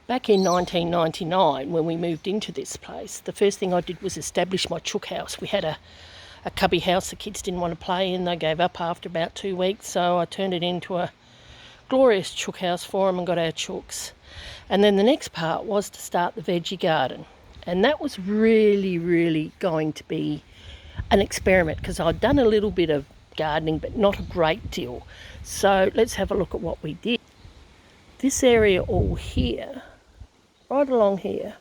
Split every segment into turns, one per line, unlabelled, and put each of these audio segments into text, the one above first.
Back in 1999, when we moved into this place, the first thing I did was establish my chook house. We had a cubby house the kids didn't want to play in. They gave up after about 2 weeks, so I turned it into a glorious chook house for them and got our chooks. And then the next part was to start the veggie garden. And that was really going to be an experiment, because I'd done a little bit of gardening, but not a great deal. So let's have a look at what we did. This area all here, right along here,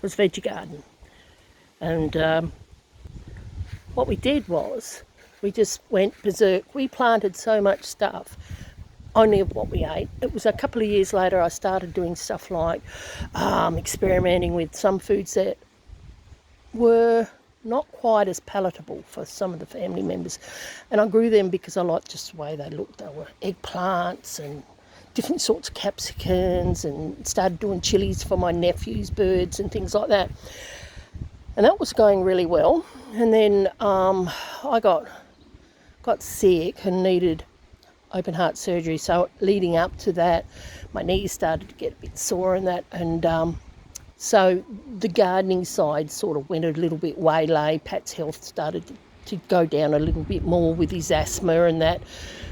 was veggie garden. And what we did was, we just went berserk. We planted so much stuff, only of what we ate. It was a couple of years later I started doing stuff like experimenting with some foods that were not quite as palatable for some of the family members. And I grew them because I liked just the way they looked. They were eggplants and different sorts of capsicums, and started doing chilies for my nephew's birds and things like that. And that was going really well. And then I got sick and needed open heart surgery. So leading up to that, my knees started to get a bit sore and that. And so the gardening side sort of went a little bit waylay. Pat's health started to go down a little bit more with his asthma and that.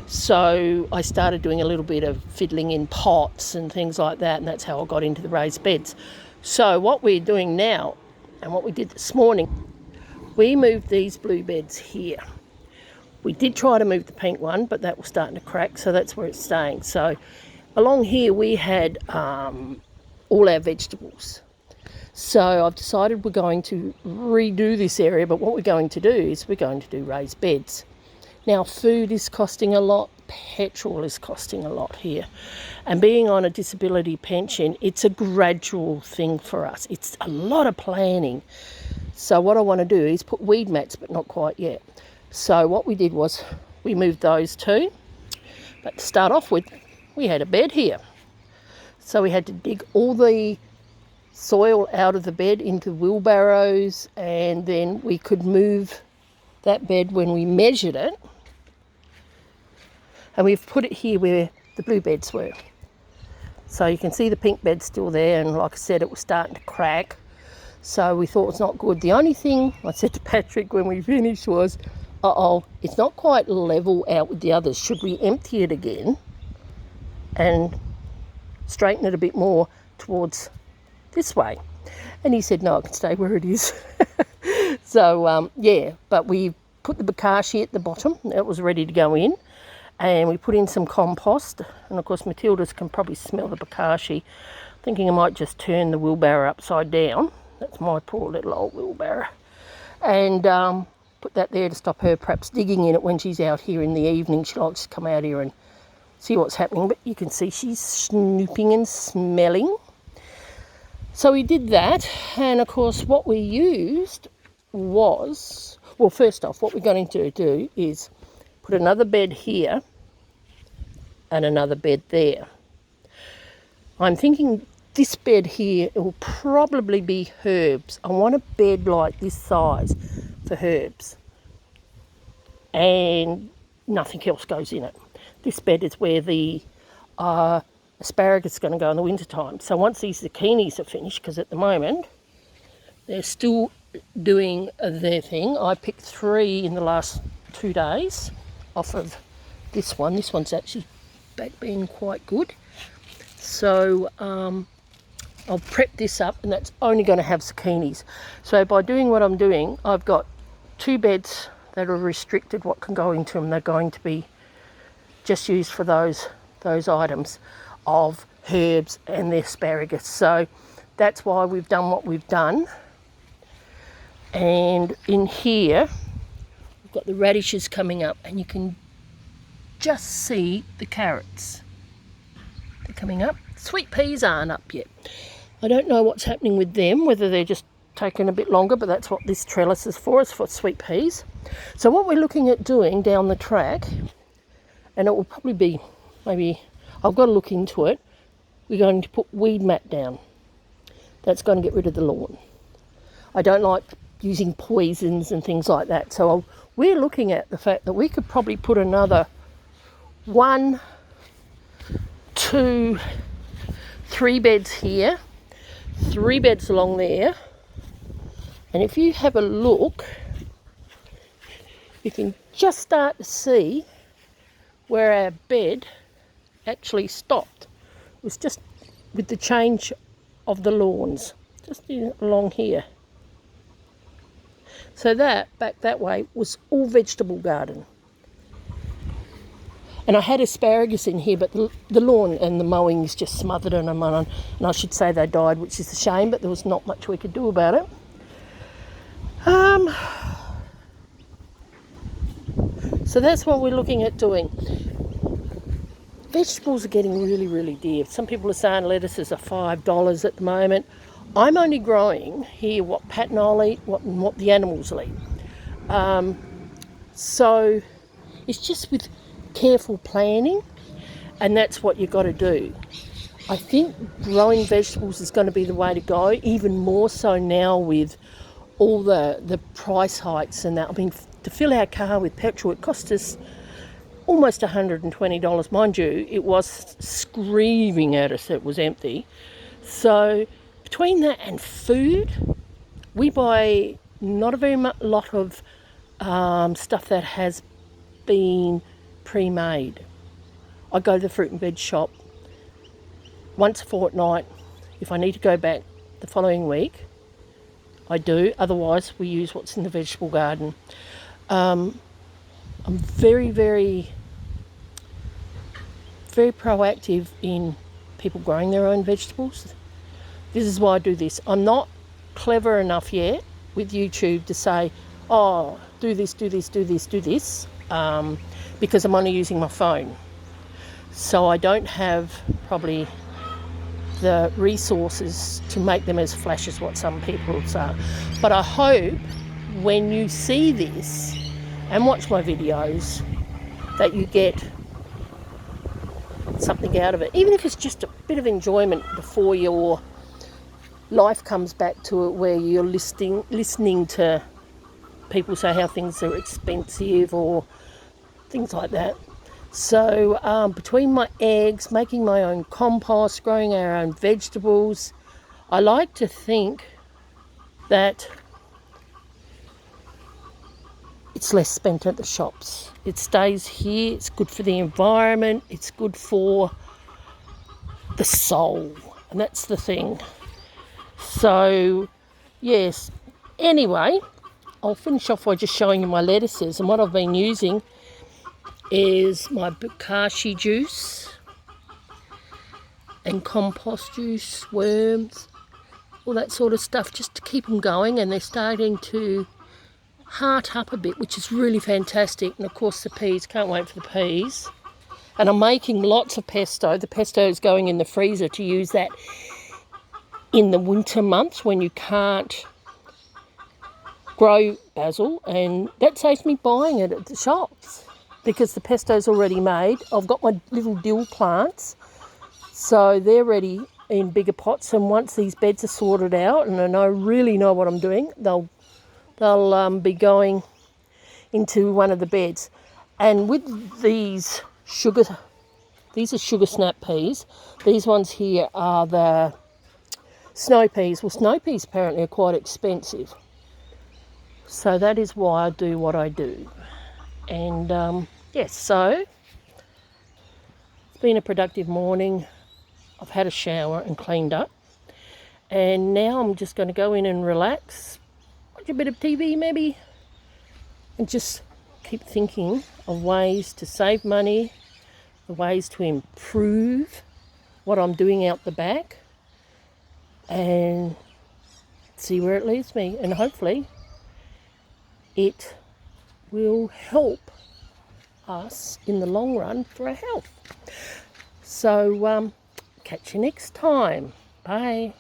So I started doing a little bit of fiddling in pots and things like that, and that's how I got into the raised beds. So what we're doing now, and what we did this morning, we moved these blue beds here. We did try to move the pink one, but that was starting to crack, so that's where it's staying. So along here we had all our vegetables. So I've decided we're going to redo this area, but what we're going to do is we're going to do raised beds. Now, food is costing a lot, petrol is costing a lot here. And being on a disability pension, it's a gradual thing for us. It's a lot of planning. So what I want to do is put weed mats, but not quite yet. So what we did was we moved those two. But to start off with, we had a bed here. So we had to dig all the soil out of the bed into wheelbarrows, and then we could move that bed when we measured it. And we've put it here where the blue beds were. So you can see the pink bed's still there, and like I said, it was starting to crack. So we thought it's not good. The only thing I said to Patrick when we finished was, it's not quite level out with the others. Should we empty it again and straighten it a bit more towards this way? And he said, no, it can stay where it is. So, yeah, but we put the bokashi at the bottom. It was ready to go in. And we put in some compost. And, of course, Matilda's can probably smell the bokashi. Thinking I might just turn the wheelbarrow upside down. That's my poor little old wheelbarrow. And put that there to stop her perhaps digging in it when she's out here in the evening. She likes to come out here and see what's happening. But you can see she's snooping and smelling. So we did that. And, of course, what we used was... Well, first off, what we're going to do is put another bed here and another bed there. I'm thinking this bed here, it will probably be herbs. I want a bed like this size for herbs, and nothing else goes in it. This bed is where the asparagus is going to go in the winter time. So once these zucchinis are finished, because at the moment they're still doing their thing. I picked 3 in the last 2 days off of this one. This one's actually back being quite good. So I'll prep this up, and that's only going to have zucchinis. So by doing what I'm doing, I've got 2 beds that are restricted what can go into them. They're going to be just used for those items of herbs and the asparagus. So that's why we've done what we've done. And in here, we've got the radishes coming up, and you can just see the carrots. They're coming up. Sweet peas aren't up yet. I don't know what's happening with them, whether they're just taking a bit longer, but that's what this trellis is for sweet peas. So what we're looking at doing down the track, and it will probably be, maybe, I've got to look into it, we're going to put weed mat down. That's going to get rid of the lawn. I don't like using poisons and things like that. So we're looking at the fact that we could probably put another 1, 2, 3 beds here, 3 beds along there, and if you have a look, you can just start to see where our bed actually stopped. It was just with the change of the lawns, just along here. So that, back that way, was all vegetable garden. And I had asparagus in here, but the lawn and the mowing is just smothered in them. And I should say they died, which is a shame, but there was not much we could do about it. So that's what we're looking at doing. Vegetables are getting really, really dear. Some people are saying lettuces are $5 at the moment. I'm only growing here what Pat and I'll eat, what the animals will eat. So it's just with careful planning, and that's what you've got to do. I think growing vegetables is going to be the way to go, even more so now with all the price hikes and that. I mean, to fill our car with petrol, it cost us almost $120. Mind you, it was screaming at us, it was empty. So between that and food, we buy not a very lot of stuff that has been pre-made. I go to the fruit and veg shop once a fortnight. If I need to go back the following week, I do. Otherwise, we use what's in the vegetable garden. I'm very, very, very proactive in people growing their own vegetables. This is why I do this. I'm not clever enough yet with YouTube to say, oh, do this, do this, do this, do this, because I'm only using my phone. So I don't have probably the resources to make them as flash as what some people are. But I hope when you see this and watch my videos that you get something out of it, even if it's just a bit of enjoyment before your life comes back to it, where you're listening to people say how things are expensive or things like that. So between my eggs, making my own compost, growing our own vegetables, I like to think that it's less spent at the shops. It stays here, it's good for the environment, it's good for the soul, and that's the thing. So, yes, anyway, I'll finish off by just showing you my lettuces, and what I've been using is my bokashi juice and compost juice, worms, all that sort of stuff, just to keep them going, and they're starting to heart up a bit, which is really fantastic. And of course the peas, can't wait for the peas. And I'm making lots of pesto. The pesto is going in the freezer to use that in the winter months when you can't grow basil, and that saves me buying it at the shops because the pesto's already made. I've got my little dill plants, so they're ready in bigger pots, and once these beds are sorted out and I really know what I'm doing, they'll be going into one of the beds. And with these are sugar snap peas. These ones here are the snow peas. Well, snow peas apparently are quite expensive. So that is why I do what I do. And yes, so it's been a productive morning. I've had a shower and cleaned up. And now I'm just going to go in and relax, watch a bit of TV maybe, and just keep thinking of ways to save money, the ways to improve what I'm doing out the back, and see where it leads me. And hopefully it will help us in the long run for our health. So catch you next time. Bye.